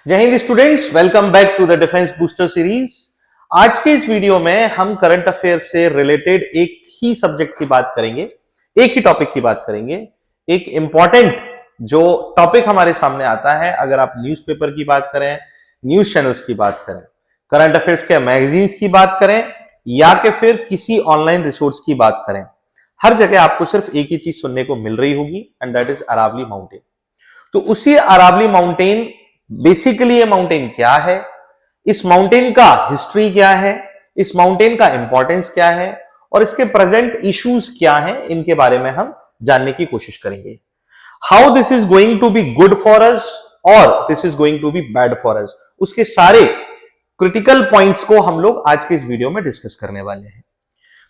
जय हिंद students, welcome back to the defence booster series. आज के इस वीडियो में हम करंट अफेयर से रिलेटेड एक ही सब्जेक्ट की बात करेंगे, एक ही टॉपिक की बात करेंगे। एक इंपॉर्टेंट जो टॉपिक हमारे सामने आता है, अगर आप न्यूज़पेपर की बात करें, न्यूज चैनल्स की बात करें, करंट अफेयर्स के मैगजीन्स की बात करें या कि फिर किसी ऑनलाइन रिसोर्स की बात करें, हर जगह आपको सिर्फ एक ही चीज सुनने को मिल रही होगी and that is Aravalli mountain. तो उसी अरावली माउंटेन, बेसिकली ये माउंटेन क्या है, इस माउंटेन का हिस्ट्री क्या है, इस माउंटेन का इंपॉर्टेंस क्या है और इसके प्रेजेंट इश्यूज क्या हैं, इनके बारे में हम जानने की कोशिश करेंगे। How this is going to be good for us और this is going to be bad for us, उसके सारे क्रिटिकल पॉइंट्स को हम लोग आज के इस वीडियो में डिस्कस करने वाले हैं।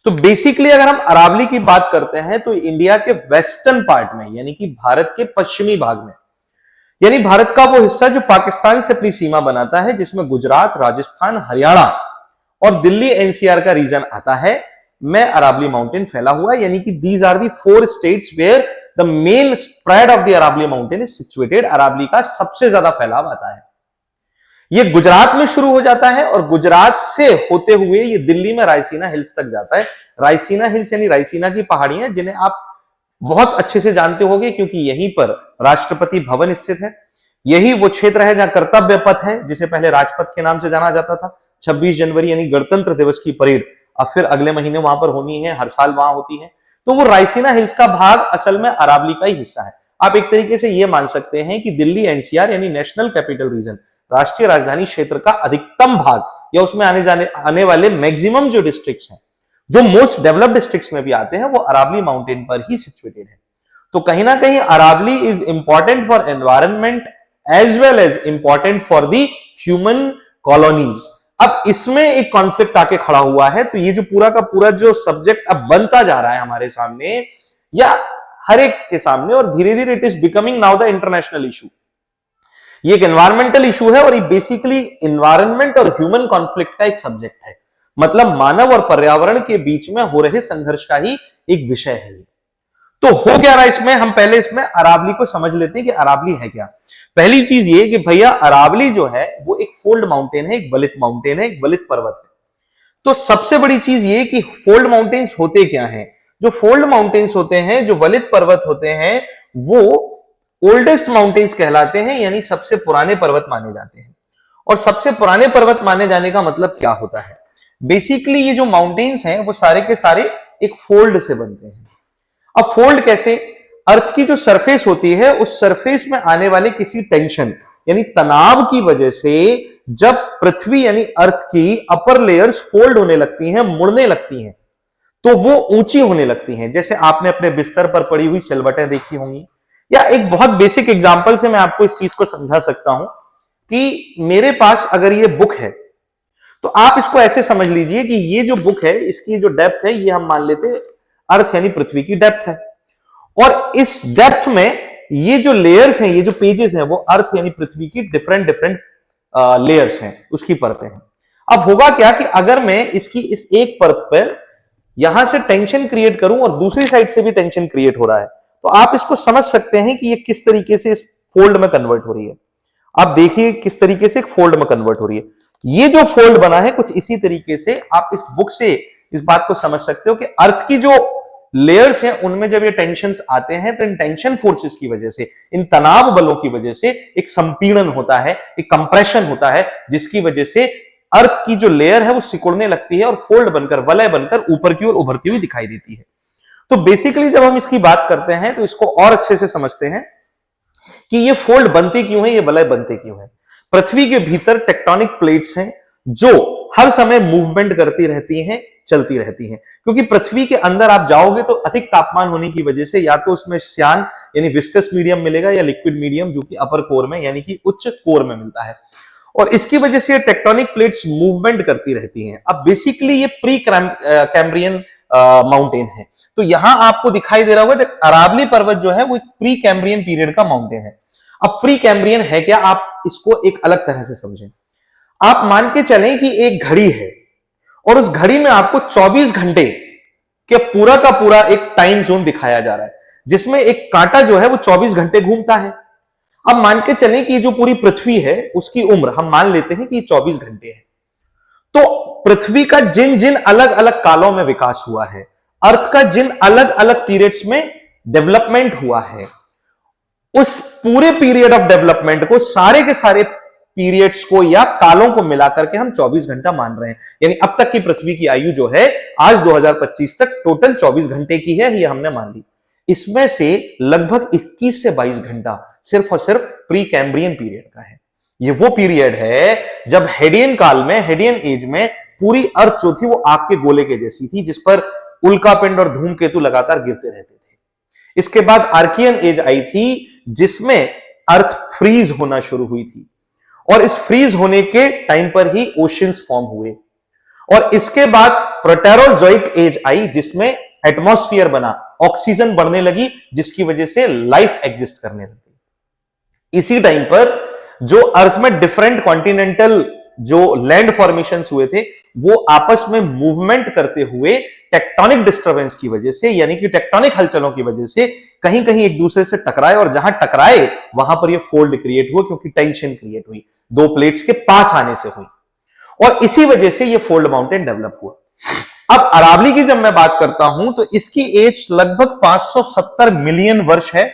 तो बेसिकली अगर हम अरावली की बात करते हैं तो इंडिया के वेस्टर्न पार्ट में, यानी कि भारत के पश्चिमी भाग में, यानी भारत का वो हिस्सा जो पाकिस्तान से अपनी सीमा बनाता है, जिसमें गुजरात, राजस्थान, हरियाणा और दिल्ली एनसीआर का रीजन आता है, में अरावली माउंटेन फैला हुआ है। यानी कि these are the 4 states where the main spread of the Aravalli mountain is situated. Aravalli का सबसे ज्यादा फैलाव आता है, ये गुजरात में शुरू हो जाता है और गुजरात से होते हुए ये दिल्ली में रायसीना हिल्स तक जाता है। रायसीना हिल्स यानी रायसीना की पहाड़ियां, जिन्हें आप बहुत अच्छे से जानते होंगे क्योंकि यहीं पर राष्ट्रपति भवन स्थित है। यही वो क्षेत्र है जहां कर्तव्य पथ है, जिसे पहले राजपथ के नाम से जाना जाता था। 26 जनवरी यानी गणतंत्र दिवस की परेड अब फिर अगले महीने वहां पर होनी है, हर साल वहां होती है। तो वो रायसीना हिल्स का भाग असल में अरावली का ही हिस्सा है। आप एक तरीके से यह मान सकते हैं कि दिल्ली एनसीआर यानी नेशनल कैपिटल रीजन, राष्ट्रीय राजधानी क्षेत्र का अधिकतम भाग या उसमें आने वाले मैक्सिमम जो डिस्ट्रिक्ट्स हैं, जो मोस्ट डेवलप्ड डिस्ट्रिक्ट्स में भी आते हैं, वो अरावली माउंटेन पर ही सिचुएटेड है। तो कहीं ना कहीं Aravalli is important for environment as well as important for the human colonies. अब इसमें एक कॉन्फ्लिक्ट आके खड़ा हुआ है, तो ये जो पूरा का पूरा जो सब्जेक्ट अब बनता जा रहा है हमारे सामने या हर एक के सामने, और धीरे धीरे it is becoming now the international issue. ये एक एनवायरमेंटल इशू है और ये बेसिकली एनवायरनमेंट और ह्यूमन कॉन्फ्लिक्ट का एक सब्जेक्ट है। मतलब मानव और पर्यावरण के बीच में हो रहे संघर्ष का ही एक विषय है। तो हो क्या रहा है इसमें, हम पहले इसमें अरावली को समझ लेते हैं कि अरावली है क्या। पहली चीज ये कि भैया अरावली जो है वो एक फोल्ड माउंटेन है, एक वलित माउंटेन है, एक वलित पर्वत है। तो सबसे बड़ी चीज ये कि फोल्ड माउंटेन्स होते क्या हैं। जो फोल्ड माउंटेन्स होते हैं, जो वलित पर्वत होते हैं, वो ओल्डेस्ट माउंटेन्स कहलाते हैं, यानी सबसे पुराने पर्वत माने जाते हैं। और सबसे पुराने पर्वत माने जाने का मतलब क्या होता है, बेसिकली ये जो माउंटेन्स हैं वो सारे के सारे एक फोल्ड से बनते हैं। अब फोल्ड कैसे, अर्थ की जो सरफेस होती है उस सरफेस में आने वाले किसी टेंशन यानी तनाव की वजह से जब पृथ्वी यानी अर्थ की अपर लेयर्स फोल्ड होने लगती हैं, मुड़ने लगती हैं, तो वो ऊंची होने लगती हैं। जैसे आपने अपने बिस्तर पर पड़ी हुई सिलवटें देखी होंगी, या एक बहुत बेसिक एग्जांपल से मैं आपको इस चीज को समझा सकता हूं कि मेरे पास अगर ये बुक है तो आप इसको ऐसे समझ लीजिए कि ये जो बुक है, इसकी जो डेप्थ है, ये हम मान लेते अर्थ यानी पृथ्वी की डेप्थ है, और इस डेप्थ में ये जो लेयर्स हैं, ये जो पेजेस हैं, वो अर्थ यानी पृथ्वी की डिफरेंट डिफरेंट लेयर्स हैं, उसकी परतें हैं। अब होगा क्या कि अगर मैं इसकी इस एक परत पर यहां से टेंशन क्रिएट करूं और दूसरी साइड से भी टेंशन क्रिएट हो रहा है, तो आप इसको समझ सकते हैं कि ये किस तरीके से इस फोल्ड में कन्वर्ट हो रही है। आप देखिए किस तरीके से एक फोल्ड में कन्वर्ट हो रही है। ये जो फोल्ड बना है कुछ इसी तरीके से आप इस बुक से इस बात को समझ सकते हो कि अर्थ की जो लेयर्स हैं उनमें जब ये टेंशन्स आते हैं तो इन टेंशन फोर्सेस की वजह से, इन तनाव बलों की वजह से एक संपीड़न होता है, एक कंप्रेशन होता है, जिसकी वजह से अर्थ की जो लेयर है वो सिकुड़ने लगती है और फोल्ड बनकर, वलय बनकर ऊपर की ओर उभरती हुई दिखाई देती है। तो बेसिकली जब हम इसकी बात करते हैं तो इसको और अच्छे से समझते हैं कि ये फोल्ड बनते क्यों है, ये वलय बनते क्यों है। पृथ्वी के भीतर टेक्टोनिक प्लेट्स हैं जो हर समय मूवमेंट करती रहती हैं, चलती रहती हैं, क्योंकि पृथ्वी के अंदर आप जाओगे तो अधिक तापमान होने की वजह से या तो उसमें श्यान यानी विस्कस मीडियम मिलेगा या लिक्विड मीडियम, जो कि अपर कोर में यानी कि उच्च कोर में मिलता है, और इसकी वजह से टेक्टोनिक प्लेट्स मूवमेंट करती रहती हैं। अब बेसिकली ये प्री कैम्ब्रियन माउंटेन है। तो यहां आपको दिखाई दे रहा होगा अरावली पर्वत जो है वो एक प्री कैम्ब्रियन पीरियड का माउंटेन है। अब प्री कैम्ब्रियन है क्या, आप इसको एक अलग तरह से समझें। आप मान के चलें कि एक घड़ी है और उस घड़ी में आपको 24 घंटे के पूरा का पूरा एक टाइम जोन दिखाया जा रहा है, जिसमें एक कांटा जो है वो 24 घंटे घूमता है। अब मान के चलें कि जो पूरी पृथ्वी है उसकी उम्र हम मान लेते हैं कि 24 घंटे है। तो पृथ्वी का जिन जिन अलग अलग कालों में विकास हुआ है, अर्थ का जिन अलग अलग पीरियड्स में डेवलपमेंट हुआ है, उस पूरे पीरियड ऑफ डेवलपमेंट को, सारे के सारे पीरियड्स को या कालों को मिलाकर के हम 24 घंटा मान रहे हैं। यानी अब तक की पृथ्वी की आयु जो है आज 2025 तक टोटल 24 घंटे की है, ये हमने मान ली। इसमें से लगभग 21 से 22 घंटा सिर्फ और सिर्फ प्री कैम्ब्रियन पीरियड का है। ये वो पीरियड है जब हेडियन काल में, हेडियन एज में पूरी अर्थ जो थी वो आग के गोले के जैसी थी, जिस पर उल्कापिंड और धूमकेतु लगातार गिरते रहते थे। इसके बाद आर्कियन एज आई थी, जिसमें अर्थ फ्रीज होना शुरू हुई थी, और इस फ्रीज होने के टाइम पर ही ओशियंस फॉर्म हुए। और इसके बाद प्रोटेरोजोइक एज आई, जिसमें एटमॉस्फेयर बना, ऑक्सीजन बढ़ने लगी, जिसकी वजह से लाइफ एग्जिस्ट करने लगी। इसी टाइम पर जो अर्थ में डिफरेंट कॉन्टिनेंटल जो लैंड फॉर्मेशंस हुए थे, वो आपस में मूवमेंट करते हुए टेक्टोनिक डिस्टर्बेंस की वजह से, यानी कि टेक्टोनिक हलचलों की वजह से कहीं कहीं एक दूसरे से टकराए, और जहां टकराए वहां पर ये फोल्ड क्रिएट हुआ, क्योंकि टेंशन क्रिएट हुई, दो प्लेट्स के पास आने से हुई, और इसी वजह से ये फोल्ड माउंटेन डेवलप हुआ। अब अरावली की जब मैं बात करता हूं तो इसकी एज लगभग 570 मिलियन वर्ष है।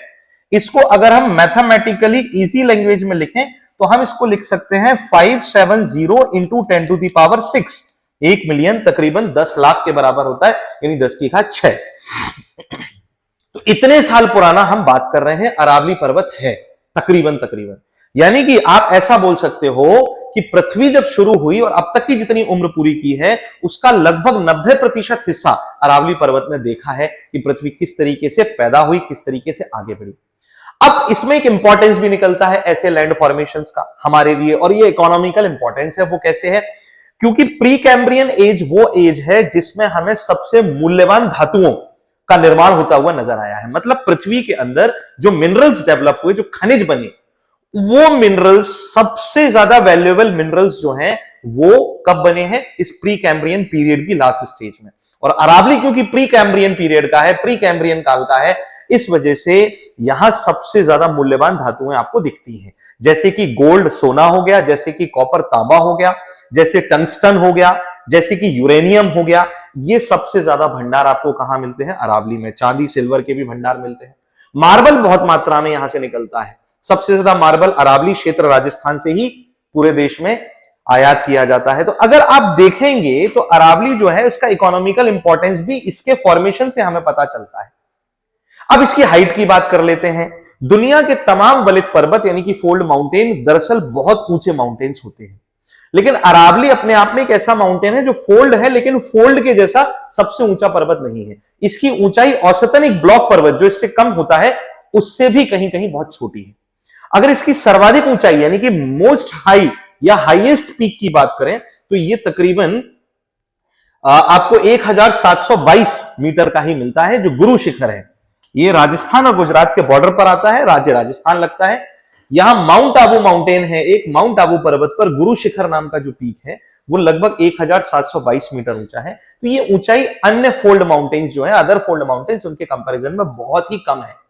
इसको अगर हम मैथमेटिकली इजी लैंग्वेज में लिखें तो हम इसको लिख सकते हैं 570 इंटू 10⁶। 1 मिलियन तकरीबन 10 लाख के बराबर होता है, यानी 10 की घात 6। तो इतने साल पुराना हम बात कर रहे हैं अरावली पर्वत है, तकरीबन। यानी कि आप ऐसा बोल सकते हो कि पृथ्वी जब शुरू हुई और अब तक की जितनी उम्र पूरी की है, उसका लगभग 90% हिस्सा अरावली पर्वत ने देखा है कि पृथ्वी किस तरीके से पैदा हुई, किस तरीके से आगे बढ़ी। अब इसमें एक इंपॉर्टेंस भी निकलता है ऐसे लैंड फॉर्मेशंस का हमारे लिए, और ये इकोनॉमिकल इंपॉर्टेंस है। वो कैसे है? क्योंकि प्री कैम्ब्रियन एज वो एज है जिसमें हमें सबसे मूल्यवान धातुओं का निर्माण होता हुआ नजर आया है। मतलब पृथ्वी के अंदर जो मिनरल्स डेवलप हुए, जो खनिज बने, वो मिनरल्स, सबसे ज्यादा वैल्यूएबल मिनरल्स जो हैं, वो कब बने हैं? इस प्री कैम्ब्रियन पीरियड की लास्ट स्टेज में। और अरावली क्योंकि प्री कैम्ब्रियन पीरियड का है, प्री कैम्ब्रियन काल का है, इस वजह से यहां सबसे ज्यादा मूल्यवान धातुएं आपको दिखती हैं, जैसे कि गोल्ड सोना हो गया, जैसे कि कॉपर तांबा हो गया, जैसे टंगस्टन हो गया, जैसे कि यूरेनियम हो गया। ये सबसे ज्यादा भंडार आपको कहां मिलते हैं? अरावली में। चांदी सिल्वर के भी भंडार मिलते हैं। मार्बल बहुत मात्रा में यहां से निकलता है। सबसे ज्यादा मार्बल अरावली क्षेत्र राजस्थान से ही पूरे देश में आयात किया जाता है। तो अगर आप देखेंगे तो अरावली जो है, उसका इकोनॉमिकल इंपॉर्टेंस भी इसके फॉर्मेशन से हमें पता चलता है। अब इसकी हाइट की बात कर लेते हैं। दुनिया के तमाम वलित पर्वत यानी कि फोल्ड माउंटेन दरअसल बहुत ऊंचे माउंटेन्स होते हैं, लेकिन अरावली अपने आप में एक ऐसा माउंटेन है जो फोल्ड है, लेकिन फोल्ड के जैसा सबसे ऊंचा पर्वत नहीं है। इसकी ऊंचाई औसतन एक ब्लॉक पर्वत जो इससे कम होता है, उससे भी कहीं कहीं बहुत छोटी है। अगर इसकी सर्वाधिक ऊंचाई यानी कि मोस्ट हाई या हाईएस्ट पीक की बात करें तो ये तकरीबन आपको 1722 मीटर का ही मिलता है, जो गुरु शिखर है। ये राजस्थान और गुजरात के बॉर्डर पर आता है, राज्य राजस्थान लगता है। यहां माउंट आबू माउंटेन है, एक माउंट आबू पर्वत पर गुरु शिखर नाम का जो पीक है वो लगभग 1722 मीटर ऊंचा है। तो ये ऊंचाई अन्य फोल्ड माउंटेन्स जो है, अदर फोल्ड माउंटेन्स, उनके कंपैरिजन में बहुत ही कम है।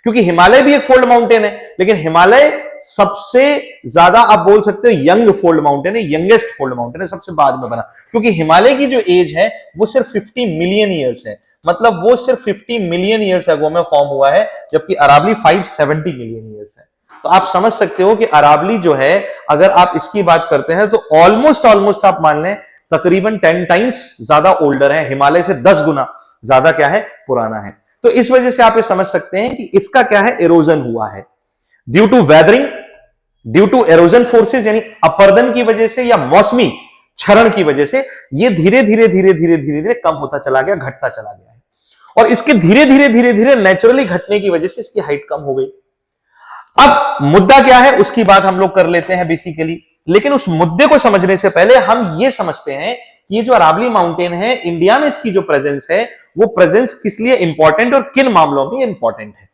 क्योंकि हिमालय भी एक फोल्ड माउंटेन है, लेकिन हिमालय सबसे ज्यादा आप बोल सकते हो यंग फोल्ड माउंटेन है, यंगेस्ट फोल्ड माउंटेन है, सबसे बाद में बना। क्योंकि हिमालय की जो एज है वो सिर्फ 50 मिलियन ईयर्स है, मतलब वो सिर्फ 50 मिलियन ईयर्स अगो में फॉर्म हुआ है, जबकि अरावली 570 मिलियन ईयर्स है। तो आप समझ सकते हो कि अरावली जो है, अगर आप इसकी बात करते हैं तो ऑलमोस्ट आप मान लें तकरीबन 10 टाइम्स ज्यादा ओल्डर है, हिमालय से 10 गुना ज्यादा क्या है, पुराना है। तो इस वजह से आप ये समझ सकते हैं कि इसका क्या है, इरोजन हुआ है due to weathering, due to erosion forces, यानी अपर्दन की वजह से या मौसमी क्षरण की वजह से ये धीरे धीरे कम होता चला गया, घटता चला गया है। और इसके धीरे धीरे नेचुरली घटने की वजह से इसकी हाइट कम हो गई। अब मुद्दा क्या है उसकी बात हम लोग कर लेते हैं बेसिकली, लेकिन उस मुद्दे को समझने से पहले हम ये समझते हैं कि ये जो अरावली माउंटेन है, इंडिया में इसकी जो प्रेजेंस है, वो प्रेजेंस किस लिए इंपॉर्टेंट और किन मामलों में इंपॉर्टेंट है।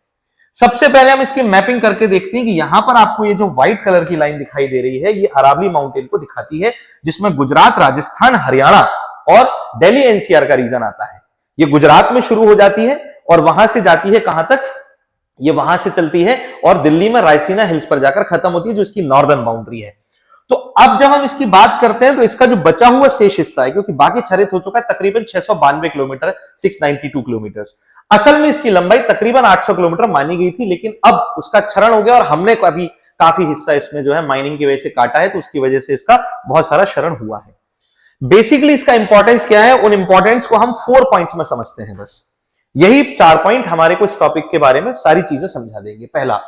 सबसे पहले हम इसकी मैपिंग करके देखते हैं कि यहां पर आपको ये जो व्हाइट कलर की लाइन दिखाई दे रही है, ये अरावली माउंटेन को दिखाती है, जिसमें गुजरात, राजस्थान, हरियाणा और दिल्ली एनसीआर का रीजन आता है। ये गुजरात में शुरू हो जाती है और वहां से जाती है कहां तक, ये वहां से चलती है और दिल्ली में रायसीना हिल्स पर जाकर खत्म होती है, जो इसकी नॉर्दर्न बाउंड्री है। तो अब जब हम इसकी बात करते हैं तो इसका जो बचा हुआ शेष हिस्सा है, क्योंकि बाकी क्षरित हो चुका है, तकरीबन 692 किलोमीटर, 692 किलोमीटर। असल में इसकी लंबाई तकरीबन 800 किलोमीटर मानी गई थी, लेकिन अब उसका क्षरण हो गया और हमने अभी काफी हिस्सा इसमें जो है माइनिंग की वजह से काटा है, तो उसकी वजह से इसका बहुत सारा क्षरण हुआ है। बेसिकली इसका इंपॉर्टेंस क्या है, उन इंपॉर्टेंस को हम 4 पॉइंट्स में समझते हैं। बस यही 4 पॉइंट हमारे को इस टॉपिक के बारे में सारी चीजें समझा देंगे। पहला,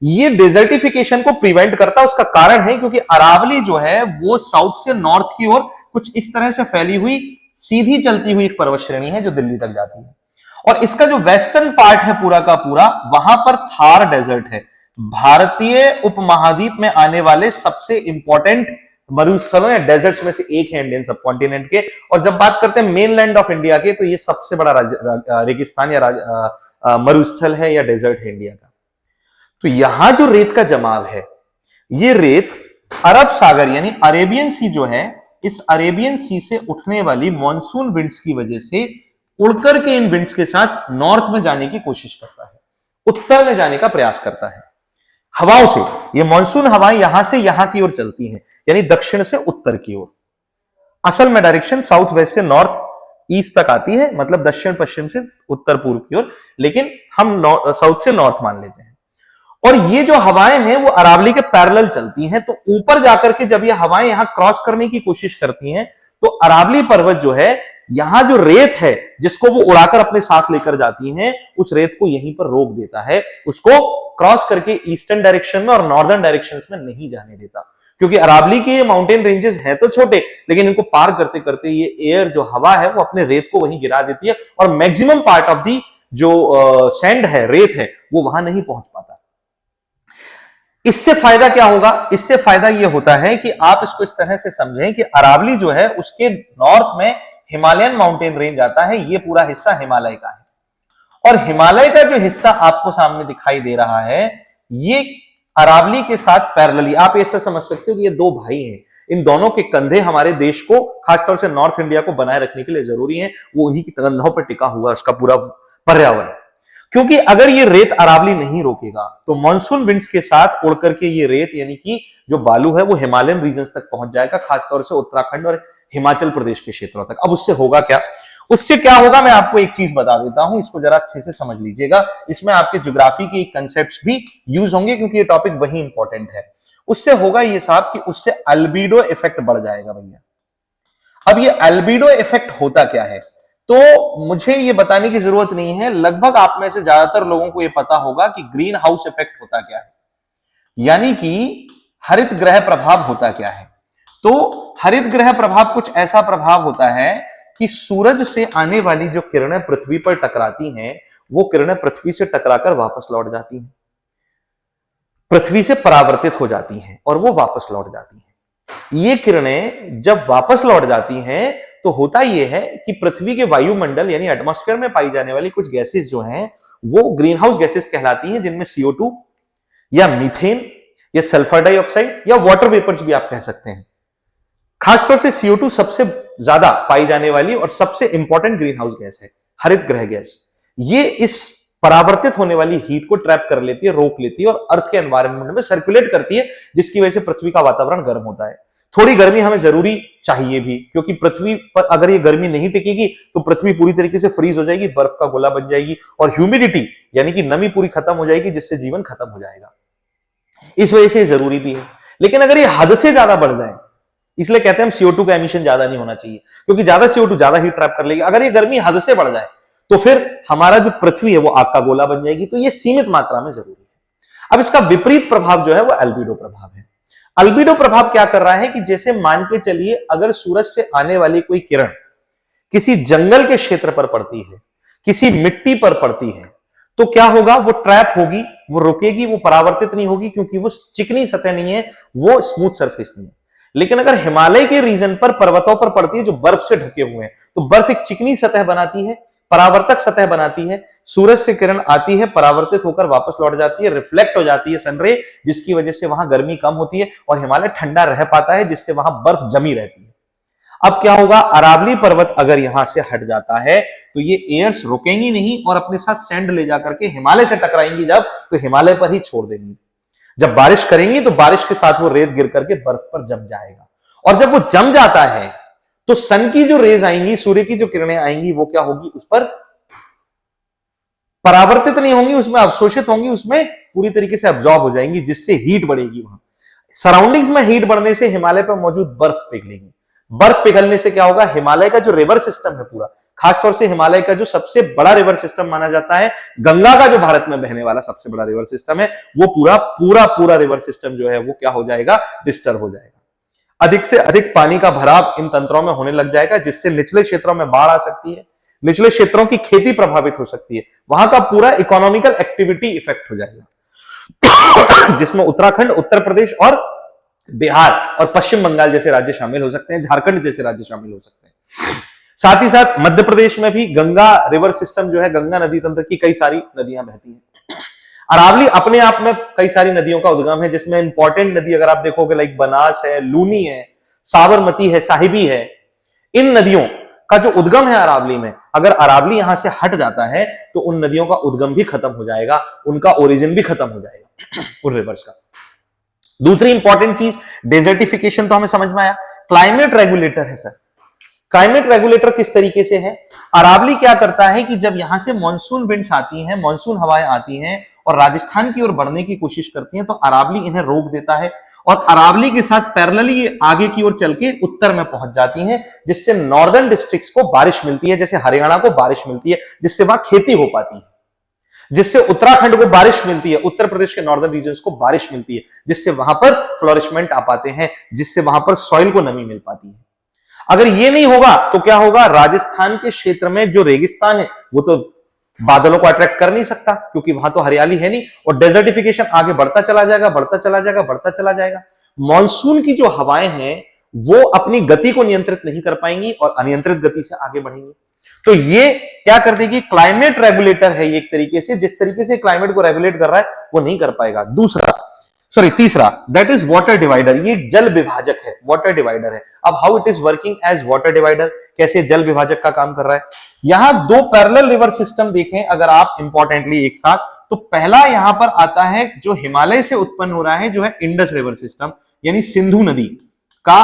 ये डेजर्टिफिकेशन को प्रिवेंट करता है। उसका कारण है क्योंकि अरावली जो है वो साउथ से नॉर्थ की ओर कुछ इस तरह से फैली हुई सीधी चलती हुई एक पर्वत श्रेणी है जो दिल्ली तक जाती है, और इसका जो वेस्टर्न पार्ट है पूरा का पूरा, वहां पर थार डेजर्ट है। भारतीय उपमहाद्वीप में आने वाले सबसे इंपॉर्टेंट मरुस्थलों या डेजर्ट्स में से एक है इंडियन सबकॉन्टिनेंट के। और जब बात करते हैं मेनलैंड ऑफ इंडिया के, तो ये सबसे बड़ा रेगिस्तान या मरुस्थल है या डेजर्ट है इंडिया का। तो यहां जो रेत का जमाव है, ये रेत अरब सागर यानी अरेबियन सी जो है, इस अरेबियन सी से उठने वाली मॉनसून विंड्स की वजह से उड़कर के इन विंड्स के साथ नॉर्थ में जाने की कोशिश करता है, उत्तर में जाने का प्रयास करता है हवाओं से। ये मॉनसून हवाएं यहां से यहां की ओर चलती हैं, यानी दक्षिण से उत्तर की ओर। असल में डायरेक्शन साउथ वेस्ट से नॉर्थ ईस्ट तक आती है, मतलब दक्षिण पश्चिम से उत्तर पूर्व की ओर, लेकिन हम साउथ से नॉर्थ मान लेते हैं। और ये जो हवाएं हैं वो अरावली के पैरेलल चलती हैं, तो ऊपर जाकर के जब ये हवाएं यहां क्रॉस करने की कोशिश करती हैं, तो अरावली पर्वत जो है, यहां जो रेत है जिसको वो उड़ाकर अपने साथ लेकर जाती हैं, उस रेत को यहीं पर रोक देता है, उसको क्रॉस करके ईस्टर्न डायरेक्शन में और नॉर्दर्न डायरेक्शन में नहीं जाने देता। क्योंकि अरावली के ये माउंटेन रेंजेस हैं तो छोटे, लेकिन इनको पार करते करते ये एयर जो हवा है वो अपने रेत को वहीं गिरा देती है, और मैक्सिमम पार्ट ऑफ दी जो सैंड है, रेत है, वो वहां नहीं पहुंच पाता। इससे फायदा क्या होगा? इससे फायदा यह होता है कि आप इसको इस तरह से समझें कि अरावली जो है उसके नॉर्थ में हिमालयन माउंटेन रेंज आता है, ये पूरा हिस्सा हिमालय का है, और हिमालय का जो हिस्सा आपको सामने दिखाई दे रहा है, ये अरावली के साथ पैरेलली, आप ऐसा समझ सकते हो कि ये दो भाई हैं। इन दोनों के कंधे हमारे देश को, खासतौर से नॉर्थ इंडिया को बनाए रखने के लिए जरूरी है, वो उन्हीं के कंधों पर टिका हुआ उसका पूरा पर्यावरण। क्योंकि अगर ये रेत अरावली नहीं रोकेगा तो मॉनसून विंड्स के साथ उड़ करके ये रेत यानी कि जो बालू है वो हिमालयन रीजन्स तक पहुंच जाएगा, खासतौर से उत्तराखंड और हिमाचल प्रदेश के क्षेत्रों तक। अब उससे होगा क्या? उससे क्या होगा, मैं आपको एक चीज बता देता हूं, इसको जरा अच्छे से समझ लीजिएगा। इसमें आपके ज्योग्राफी के कंसेप्ट्स भी यूज होंगे, क्योंकि ये टॉपिक वही इंपॉर्टेंट है। उससे होगा ये साहब कि उससे अल्बीडो इफेक्ट बढ़ जाएगा भैया। अब ये अल्बीडो इफेक्ट होता क्या है, तो मुझे ये बताने की जरूरत नहीं है, लगभग आप में से ज्यादातर लोगों को ये पता होगा कि ग्रीन हाउस इफेक्ट होता क्या है, यानी कि हरित ग्रह प्रभाव होता क्या है। तो हरित ग्रह प्रभाव कुछ ऐसा प्रभाव होता है कि सूरज से आने वाली जो किरणें पृथ्वी पर टकराती हैं, वो किरणें पृथ्वी से टकराकर वापस लौट जाती हैं, पृथ्वी से परावर्तित हो जाती हैं और वो वापस लौट जाती हैं। ये किरणें जब वापस लौट जाती हैं तो होता यह है कि पृथ्वी के वायुमंडल यानी एटमॉस्फेयर में पाई जाने वाली कुछ गैसेस जो हैं वो ग्रीन हाउस गैसेस कहलाती हैं, जिनमें CO2 या मीथेन या सल्फर डाइऑक्साइड या वाटर वेपर्स भी आप कह सकते हैं। खासतौर से CO2 सबसे ज्यादा पाई जाने वाली और सबसे इंपॉर्टेंट ग्रीन हाउस गैस है, हरित ग्रह गैस। ये इस परावर्तित होने वाली हीट को ट्रैप कर लेती है, रोक लेती है और अर्थ के एनवायरनमेंट में सर्कुलेट करती है, जिसकी वजह से पृथ्वी का वातावरण गर्म होता है। थोड़ी गर्मी हमें जरूरी चाहिए भी, क्योंकि पृथ्वी पर अगर ये गर्मी नहीं टिकेगी तो पृथ्वी पूरी तरीके से फ्रीज हो जाएगी, बर्फ का गोला बन जाएगी, और ह्यूमिडिटी यानी कि नमी पूरी खत्म हो जाएगी, जिससे जीवन खत्म हो जाएगा। इस वजह से जरूरी भी है। लेकिन अगर ये हद से ज्यादा बढ़ जाए, इसलिए कहते हैं हम CO2 का एमिशन ज्यादा नहीं होना चाहिए, क्योंकि ज्यादा CO2 ज्यादा हीट ट्रैप कर लेगी। अगर ये गर्मी हद से बढ़ जाए तो फिर हमारा जो पृथ्वी है वो आग का गोला बन जाएगी। तो ये सीमित मात्रा में जरूरी है। अब इसका विपरीत प्रभाव जो है वो अल्बीडो प्रभाव है। अल्बीडो प्रभाव क्या कर रहा है कि जैसे मान के चलिए अगर सूरज से आने वाली कोई किरण किसी जंगल के क्षेत्र पर पड़ती है, किसी मिट्टी पर पड़ती है, तो क्या होगा, वो ट्रैप होगी, वो रुकेगी, वो परावर्तित नहीं होगी, क्योंकि वो चिकनी सतह नहीं है, वो स्मूथ सरफेस नहीं है। लेकिन अगर हिमालय के रीजन पर पर्वतों पर पड़ती है जो बर्फ से ढके हुए हैं, तो बर्फ एक चिकनी सतह बनाती है, परावर्तक सतह बनाती है। सूरज से किरण आती है, परावर्तित होकर वापस लौट जाती है, रिफ्लेक्ट हो जाती है सनरे, जिसकी वजह से वहां गर्मी कम होती है और हिमालय ठंडा रह पाता है, जिससे वहां बर्फ जमी रहती है। अब क्या होगा, अरावली पर्वत अगर यहां से हट जाता है तो ये एयर्स रुकेंगी नहीं और अपने साथ सैंड ले जाकर के हिमालय से टकराएंगी, जब तो हिमालय पर ही छोड़ देंगी। जब बारिश करेंगी तो बारिश के साथ वो रेत गिर करके बर्फ पर जम जाएगा, और जब वो जम जाता है तो सन की जो रेज आएंगी, सूर्य की जो किरणें आएंगी, वो क्या होगी, उस पर परावर्तित नहीं होंगी, उसमें अवशोषित होंगी, उसमें पूरी तरीके से अब्जॉर्ब हो जाएंगी, जिससे हीट बढ़ेगी। वहां सराउंडिंग्स में हीट बढ़ने से हिमालय पर मौजूद बर्फ पिघलेगी। बर्फ पिघलने से क्या होगा, हिमालय का जो रिवर सिस्टम है पूरा, खासतौर से हिमालय का जो सबसे बड़ा रिवर सिस्टम माना जाता है, गंगा का जो भारत में बहने वाला सबसे बड़ा रिवर सिस्टम है, वो पूरा पूरा पूरा रिवर सिस्टम जो है वो क्या हो जाएगा, डिस्टर्ब हो जाएगा। अधिक से अधिक पानी का भराव इन तंत्रों में होने लग जाएगा, जिससे निचले क्षेत्रों में बाढ़ आ सकती है, निचले क्षेत्रों की खेती प्रभावित हो सकती है, वहां का पूरा इकोनॉमिकल एक्टिविटी इफेक्ट हो जाएगा, जिसमें उत्तराखंड, उत्तर प्रदेश और बिहार और पश्चिम बंगाल जैसे राज्य शामिल हो सकते हैं, झारखंड जैसे राज्य शामिल हो सकते हैं। साथ ही साथ मध्य प्रदेश में भी गंगा रिवर सिस्टम जो है, गंगा नदी तंत्र की कई सारी नदियां बहती हैं। अरावली अपने आप में कई सारी नदियों का उद्गम है, जिसमें इंपॉर्टेंट नदी अगर आप देखोगे लाइक बनास है, लूनी है, साबरमती है, साहिबी है। इन नदियों का जो उद्गम है अरावली में, अगर अरावली यहां से हट जाता है तो उन नदियों का उद्गम भी खत्म हो जाएगा, उनका ओरिजिन भी खत्म हो जाएगा उन रिवर्स का। दूसरी इंपॉर्टेंट चीज, डेजर्टिफिकेशन तो हमें समझ में आया। क्लाइमेट रेगुलेटर है सर। क्लाइमेट रेगुलेटर किस तरीके से है, अरावली क्या करता है कि जब यहां से मॉनसून विंड्स आती हैं, मॉनसून हवाएं आती हैं और राजस्थान की ओर बढ़ने की कोशिश करती हैं, तो अरावली इन्हें रोक देता है और अरावली के साथ पैरेलली आगे की ओर चल के उत्तर में पहुंच जाती हैं, जिससे नॉर्दर्न डिस्ट्रिक्ट्स को बारिश मिलती है, जैसे हरियाणा को बारिश मिलती है, जिससे वहां खेती हो पाती है, जिससे उत्तराखंड को बारिश मिलती है, उत्तर प्रदेश के नॉर्दर्न रीजन्स को बारिश मिलती है, जिससे वहां पर फ्लोरिशमेंट आ पाते हैं, जिससे वहां पर सॉइल को नमी मिल पाती है। अगर ये नहीं होगा तो क्या होगा, राजस्थान के क्षेत्र में जो रेगिस्तान है वो तो बादलों को अट्रैक्ट कर नहीं सकता, क्योंकि वहां तो हरियाली है नहीं, और डेजर्टिफिकेशन आगे बढ़ता चला जाएगा, बढ़ता चला जाएगा, बढ़ता चला जाएगा। मॉनसून की जो हवाएं हैं वो अपनी गति को नियंत्रित नहीं कर पाएंगी और अनियंत्रित गति से आगे बढ़ेंगी। तो ये क्या कर देगी, क्लाइमेट रेगुलेटर है ये एक तरीके से, जिस तरीके से क्लाइमेट को रेगुलेट कर रहा है वो नहीं कर पाएगा। तीसरा, दैट इज वाटर डिवाइडर। ये जल विभाजक है, वाटर डिवाइडर है। अब how it is working as water divider, कैसे जल विभाजक का काम कर रहा है। यहां दो पैरेलल रिवर सिस्टम देखें अगर आप इंपॉर्टेंटली एक साथ, तो पहला यहां पर आता है जो हिमालय से उत्पन्न हो रहा है, जो है इंडस रिवर सिस्टम, यानी सिंधु नदी का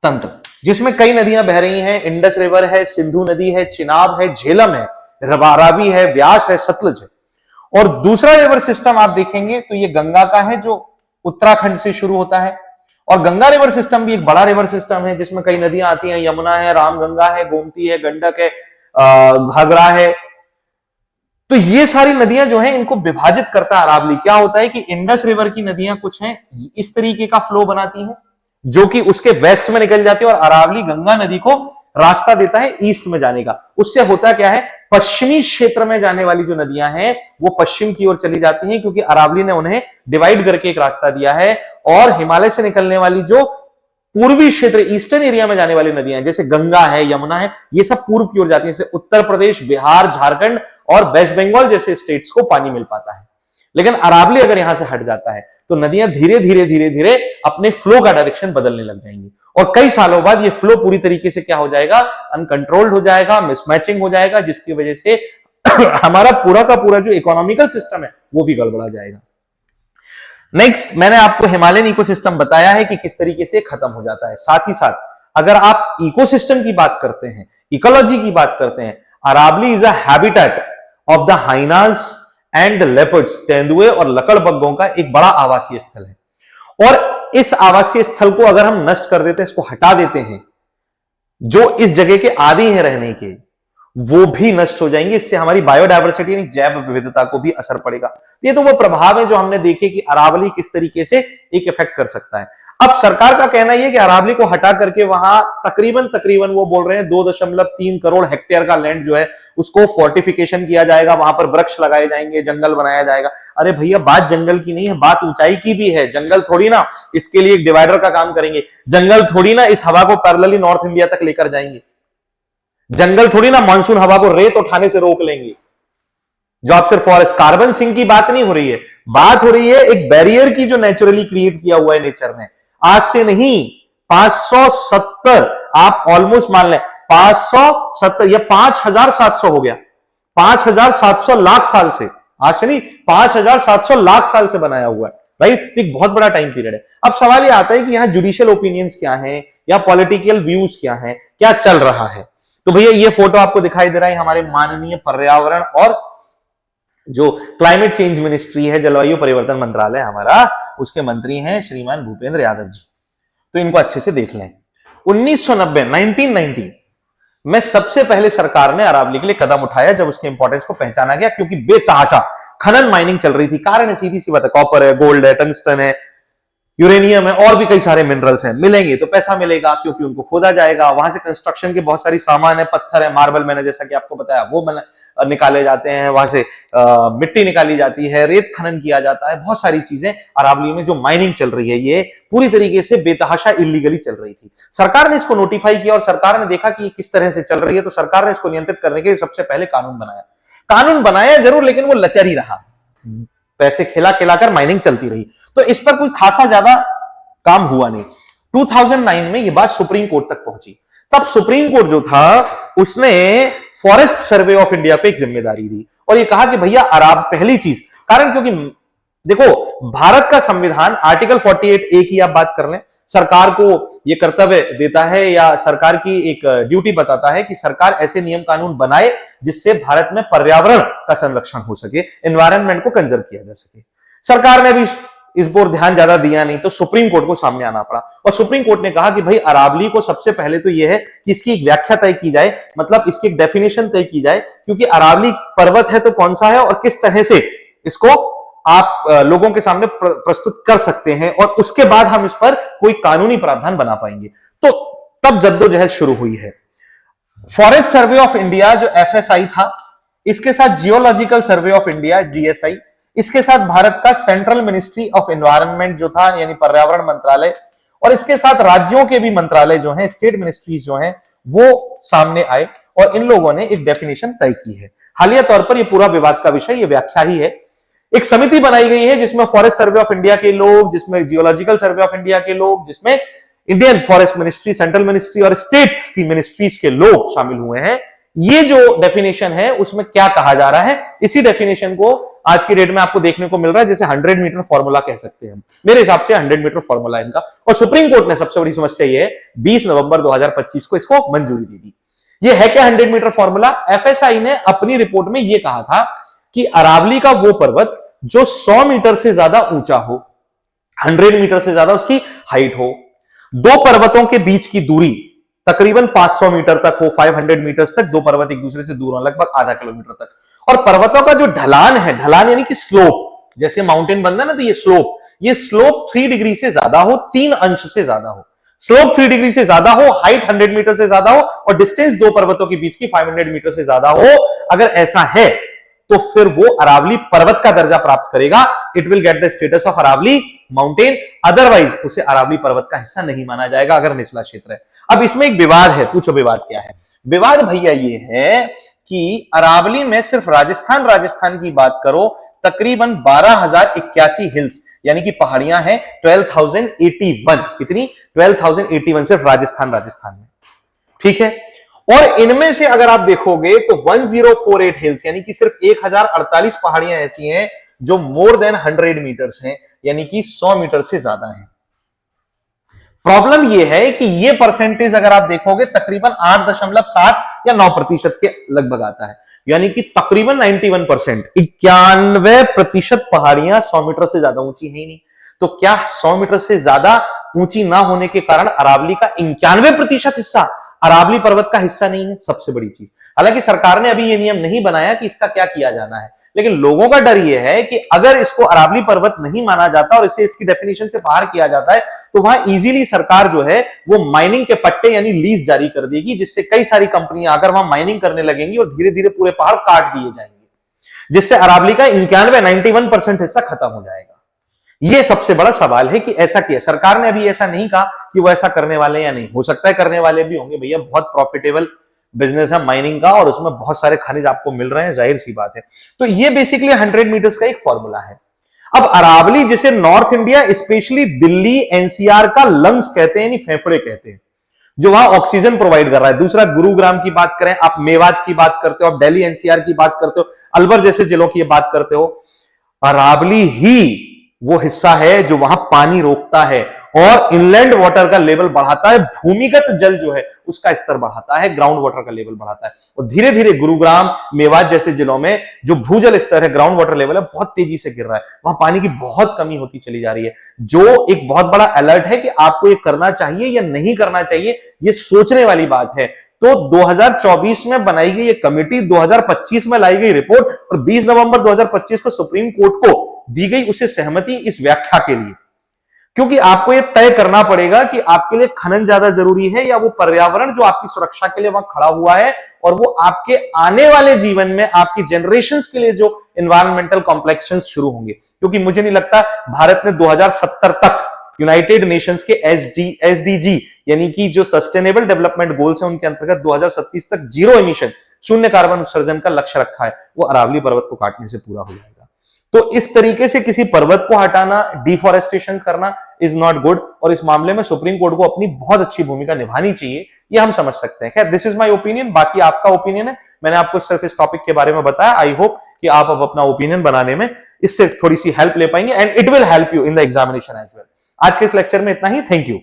तंत्र, जिसमें कई नदियां बह रही हैं। इंडस रिवर है, सिंधु नदी है, चिनाब है, झेलम है, रावी है, व्यास है, सतलज है। और दूसरा रिवर सिस्टम आप देखेंगे तो ये गंगा का है, जो उत्तराखंड से शुरू होता है। और गंगा रिवर सिस्टम भी एक बड़ा रिवर सिस्टम है, जिसमें कई नदियां आती हैं, यमुना है, रामगंगा है, गोमती है, गंडक है, घाघरा है। तो ये सारी नदियां जो है इनको विभाजित करता है अरावली। क्या होता है कि इंडस रिवर की नदियां कुछ हैं इस तरीके का फ्लो बनाती हैं, जो कि उसके वेस्ट में निकल जाती है, और अरावली गंगा नदी को रास्ता देता है ईस्ट में जाने का। उससे होता क्या है, पश्चिमी क्षेत्र में जाने वाली जो नदियां हैं वो पश्चिम की ओर चली जाती हैं, क्योंकि अरावली ने उन्हें डिवाइड करके एक रास्ता दिया है। और हिमालय से निकलने वाली जो पूर्वी क्षेत्र, ईस्टर्न एरिया में जाने वाली नदियां जैसे गंगा है, यमुना है, ये सब पूर्व की ओर जाती हैं। जैसे उत्तर प्रदेश, बिहार, झारखंड और वेस्ट बंगाल जैसे स्टेट्स को पानी मिल पाता है। लेकिन अरावली अगर यहां से हट जाता है तो नदियां धीरे धीरे धीरे धीरे अपने फ्लो का डायरेक्शन बदलने लग जाएंगी, और कई सालों बाद ये फ्लो पूरी तरीके से क्या हो जाएगा, अनकंट्रोल्ड हो जाएगा, मिसमैचिंग हो जाएगा, जिसकी वजह से हमारा पूरा का पूरा जो इकोनॉमिकल सिस्टम है वो भी गड़बड़ा जाएगा। नेक्स्ट, मैंने आपको हिमालयन इकोसिस्टम बताया है कि किस तरीके से खत्म हो जाता है। साथ ही साथ अगर आप इकोसिस्टम की बात करते हैं, इकोलॉजी की बात करते हैं, Aravalli is a habitat of the hyenas and leopards, तेंदुए और लकड़बग्गों का एक बड़ा आवासीय स्थल है। और इस आवासीय स्थल को अगर हम नष्ट कर देते हैं, इसको हटा देते हैं, जो इस जगह के आदि हैं रहने के, वो भी नष्ट हो जाएंगे। इससे हमारी बायोडायवर्सिटी यानी जैव विविधता को भी असर पड़ेगा। ये तो वो प्रभाव है जो हमने देखे कि अरावली किस तरीके से एक इफेक्ट कर सकता है। अब सरकार का कहना यह कि अरावली को हटा करके वहां तकरीबन वो बोल रहे हैं 2.3 करोड़ हेक्टेयर का लैंड जो है उसको फोर्टिफिकेशन किया जाएगा, वहां पर वृक्ष लगाए जाएंगे, जंगल बनाया जाएगा। अरे भैया, बात जंगल की नहीं है, बात ऊंचाई की भी है। जंगल थोड़ी ना इसके लिए एक डिवाइडर का काम करेंगे, जंगल थोड़ी ना इस हवा को पैरेलली नॉर्थ इंडिया तक लेकर जाएंगे, जंगल थोड़ी ना मानसून हवा को रेत उठाने से रोक लेंगे। जो आप सिर्फ फॉरेस्ट कार्बन सिंक की बात नहीं हो रही है, बात हो रही है एक बैरियर की जो नेचुरली क्रिएट किया हुआ है नेचर ने। आज से नहीं, 570, आप ऑलमोस्ट मान लें 570 या 5700 हो गया, 5700 लाख साल से, आज से नहीं 5700 लाख साल से बनाया हुआ है, राइट। एक बहुत बड़ा टाइम पीरियड है। अब सवाल ये आता है कि यहां जुडिशियल ओपिनियंस क्या है या पॉलिटिकल व्यूज क्या है, क्या चल रहा है। तो भैया ये फोटो आपको दिखाई दे रहा है हमारे माननीय पर्यावरण और जो क्लाइमेट चेंज मिनिस्ट्री है, जलवायु परिवर्तन मंत्रालय हमारा, उसके मंत्री हैं श्रीमान भूपेंद्र यादव जी। तो इनको अच्छे से देख लें। 1990 में सबसे पहले सरकार ने अरावली के लिए कदम उठाया जब उसके इंपॉर्टेंस को पहचाना गया, क्योंकि बेतहाशा खनन माइनिंग चल रही थी। कारण है सीधी सी बात है, कॉपर है, गोल्ड है, टंगस्टन है, यूरेनियम है और भी कई सारे मिनरल्स हैं, मिलेंगे तो पैसा मिलेगा क्योंकि उनको खोदा जाएगा। वहां से कंस्ट्रक्शन के बहुत सारी सामान है, पत्थर है, मार्बल मैंने जैसा कि आपको बताया वो निकाले जाते हैं, वहां से मिट्टी निकाली जाती है, रेत खनन किया जाता है, बहुत सारी चीजें अरावली में जो माइनिंग चल रही है ये पूरी तरीके से बेतहाशा इलीगली चल रही थी। सरकार ने इसको नोटिफाई किया और सरकार ने देखा कि ये किस तरह से चल रही है, तो सरकार ने इसको नियंत्रित करने के लिए सबसे पहले कानून बनाया जरूर, लेकिन वो लचर ही रहा, पैसे खिला खिलाकर माइनिंग चलती रही, तो इस पर कोई खासा ज्यादा काम हुआ नहीं। 2009 में ये बात सुप्रीम कोर्ट तक पहुंची। तब सुप्रीम कोर्ट जो था उसने फॉरेस्ट सर्वे ऑफ इंडिया पे एक जिम्मेदारी दी और ये कहा कि भैया पहली चीज, कारण क्योंकि देखो भारत का संविधान आर्टिकल 48A की आप बात कर लें, सरकार को यह कर्तव्य देता है या सरकार की एक ड्यूटी बताता है कि सरकार ऐसे नियम कानून बनाए जिससे भारत में पर्यावरण का संरक्षण हो सके, एनवायरनमेंट को कंजर्व किया जा सके। सरकार ने भी इस पर ध्यान ज्यादा दिया नहीं, तो सुप्रीम कोर्ट को सामने आना पड़ा और सुप्रीम कोर्ट ने कहा कि भाई अरावली को सबसे पहले तो यह है कि इसकी एक व्याख्या तय की जाए, मतलब इसकी एक डेफिनेशन तय की जाए, क्योंकि अरावली पर्वत है तो कौन सा है और किस तरह से इसको आप लोगों के सामने प्रस्तुत कर सकते हैं और उसके बाद हम इस पर कोई कानूनी प्रावधान बना पाएंगे। तो तब जद्दोजहद शुरू हुई है। फॉरेस्ट सर्वे ऑफ इंडिया जो FSI था, इसके साथ geological survey of India GSI, इसके साथ भारत का सेंट्रल मिनिस्ट्री ऑफ एनवायरनमेंट जो था यानी पर्यावरण मंत्रालय, और इसके साथ राज्यों के भी मंत्रालय जो हैं, स्टेट मिनिस्ट्रीज जो हैं, वो सामने आए और इन लोगों ने एक डेफिनेशन तय की है। हालिया तौर पर यह पूरा विवाद का विषय, यह व्याख्या ही है। एक समिति बनाई गई है जिसमें फॉरेस्ट सर्वे ऑफ इंडिया के लोग, जिसमें जियोलॉजिकल सर्वे ऑफ इंडिया के लोग, जिसमें Indian forest ministry, central ministry और स्टेट्स की मिनिस्ट्रीज के लोग शामिल हुए हैं। ये जो डेफिनेशन है उसमें क्या कहा जा रहा है, इसी डेफिनेशन को आज की डेट में आपको देखने को मिल रहा है, जैसे 100 मीटर फॉर्मूला कह सकते हैं हम। मेरे हिसाब से 100 मीटर फॉर्मूला इनका, और सुप्रीम कोर्ट ने सबसे बड़ी समस्या ये है 20 नवंबर 2025 को इसको मंजूरी दे दी। ये है क्या 100 मीटर फॉर्मूला? FSI ने अपनी रिपोर्ट में यह कहा था कि अरावली का वो पर्वत जो 100 मीटर से ज्यादा ऊंचा हो, 100 मीटर से ज्यादा उसकी हाइट हो, दो पर्वतों के बीच की दूरी तकरीबन 500 मीटर तक हो, 500 मीटर्स तक दो पर्वत एक दूसरे से दूर हो, लगभग आधा किलोमीटर तक, और पर्वतों का जो ढलान है, ढलान यानी कि स्लोप, जैसे माउंटेन बनता है ना, तो ये स्लोप 3 डिग्री से ज्यादा हो, 3 अंश से ज्यादा हो, स्लोप 3 डिग्री से ज्यादा हो, हाइट 100 मीटर से ज्यादा हो और डिस्टेंस दो पर्वतों के बीच की 500 मीटर से ज्यादा हो। अगर ऐसा है तो फिर वो अरावली पर्वत का दर्जा प्राप्त करेगा। It will get the status of Aravalli mountain, otherwise उसे अरावली पर्वत का हिस्सा नहीं माना जाएगा अगर निचला क्षेत्र है। अब इसमें एक विवाद है, पूछो विवाद क्या है? विवाद भैया ये है कि अरावली में सिर्फ राजस्थान की बात करो, तकरीबन 12,081 हिल्स यानी कि पहाड़ियां हैं, 12,081, कितनी? 12,081 सिर्फ राजस्थान में, ठीक है। और इनमें से अगर आप देखोगे तो 1048 हिल्स यानी कि सिर्फ 1048 पहाड़ियां ऐसी हैं जो मोर देन 100 मीटर्स हैं, यानी कि 100 मीटर से ज्यादा हैं। प्रॉब्लम यह है कि ये परसेंटेज अगर आप देखोगे तकरीबन 8.7 या 9% के लगभग आता है, यानी कि तकरीबन 91%, 91% पहाड़ियां 100 मीटर से ज्यादा ऊंची है ही नहीं। तो क्या 100 मीटर से ज्यादा ऊंची ना होने के कारण अरावली का 91% हिस्सा अरावली पर्वत का हिस्सा नहीं है? सबसे बड़ी चीज, हालांकि सरकार ने अभी यह नियम नहीं बनाया कि इसका क्या किया जाना है, लेकिन लोगों का डर यह है कि अगर इसको अरावली पर्वत नहीं माना जाता और इसे इसकी डेफिनेशन से बाहर किया जाता है तो वहां इजीली सरकार जो है वो माइनिंग के पट्टे यानी लीज जारी कर देगी, जिससे कई सारी कंपनियां आकर वहां माइनिंग करने लगेंगी और धीरे धीरे पूरे पहाड़ काट दिए जाएंगे, जिससे अरावली का 91% हिस्सा खत्म हो जाएगा। यह सबसे बड़ा सवाल है कि ऐसा किया। सरकार ने अभी ऐसा नहीं कहा कि वो ऐसा करने वाले या नहीं, हो सकता है करने वाले भी होंगे, भैया बहुत प्रॉफिटेबल बिजनेस है माइनिंग का और उसमें बहुत सारे खनिज आपको मिल रहे हैं, जाहिर सी बात है। तो ये बेसिकली 100 मीटर्स का एक फॉर्मूला है। अब अरावली जिसे north India specially Delhi NCR का लंग्स कहते हैं, यानी फेफड़े कहते हैं, जो वहां ऑक्सीजन प्रोवाइड कर रहा है। दूसरा, गुरुग्राम की बात करें, आप मेवात की बात करते हो, आप दिल्ली एनसीआर की बात करते हो, अलवर जैसे जिलों की बात करते हो, अरावली ही वो हिस्सा है जो वहां पानी रोकता है और इनलैंड वाटर का लेवल बढ़ाता है, भूमिगत जल जो है उसका स्तर बढ़ाता है, ग्राउंड वाटर का लेवल बढ़ाता है। और धीरे धीरे गुरुग्राम मेवात जैसे जिलों में जो भूजल स्तर है, ग्राउंड वाटर लेवल है, बहुत तेजी से गिर रहा है, वहां पानी की बहुत कमी होती चली जा रही है, जो एक बहुत बड़ा अलर्ट है कि आपको ये करना चाहिए या नहीं करना चाहिए, ये सोचने वाली बात है। तो 2024 में बनाई गई ये कमेटी 2025 में लाई गई रिपोर्ट और 20 नवंबर 2025 को सुप्रीम कोर्ट को दी गई उसे सहमति इस व्याख्या के लिए, क्योंकि आपको यह तय करना पड़ेगा कि आपके लिए खनन ज्यादा जरूरी है या वो पर्यावरण जो आपकी सुरक्षा के लिए वहां खड़ा हुआ है और वो आपके आने वाले जीवन में आपकी जनरेशंस के लिए जो एनवायरमेंटल कॉम्प्लेक्शंस शुरू होंगे। क्योंकि मुझे नहीं लगता भारत ने 2070 तक यूनाइटेड नेशंस के एसडीजी यानी कि जो सस्टेनेबल डेवलपमेंट गोल्स हैं उनके अंतर्गत 2037 तक जीरो एमिशन, शून्य कार्बन उत्सर्जन का लक्ष्य रखा है, वो अरावली पर्वत को काटने से पूरा हो जाएगा। तो इस तरीके से किसी पर्वत को हटाना, डिफॉरेस्टेशन करना इज नॉट गुड, और इस मामले में सुप्रीम कोर्ट को अपनी बहुत अच्छी भूमिका निभानी चाहिए, ये हम समझ सकते हैं। खैर, दिस इज माय ओपिनियन, बाकी आपका ओपिनियन है। मैंने आपको सिर्फ इस टॉपिक के बारे में बताया। आई होप कि आप अब अपना ओपिनियन बनाने में इससे थोड़ी सी हेल्प ले पाएंगे and it will help you in the examination as well. आज के इस लेक्चर में इतना ही। Thank you.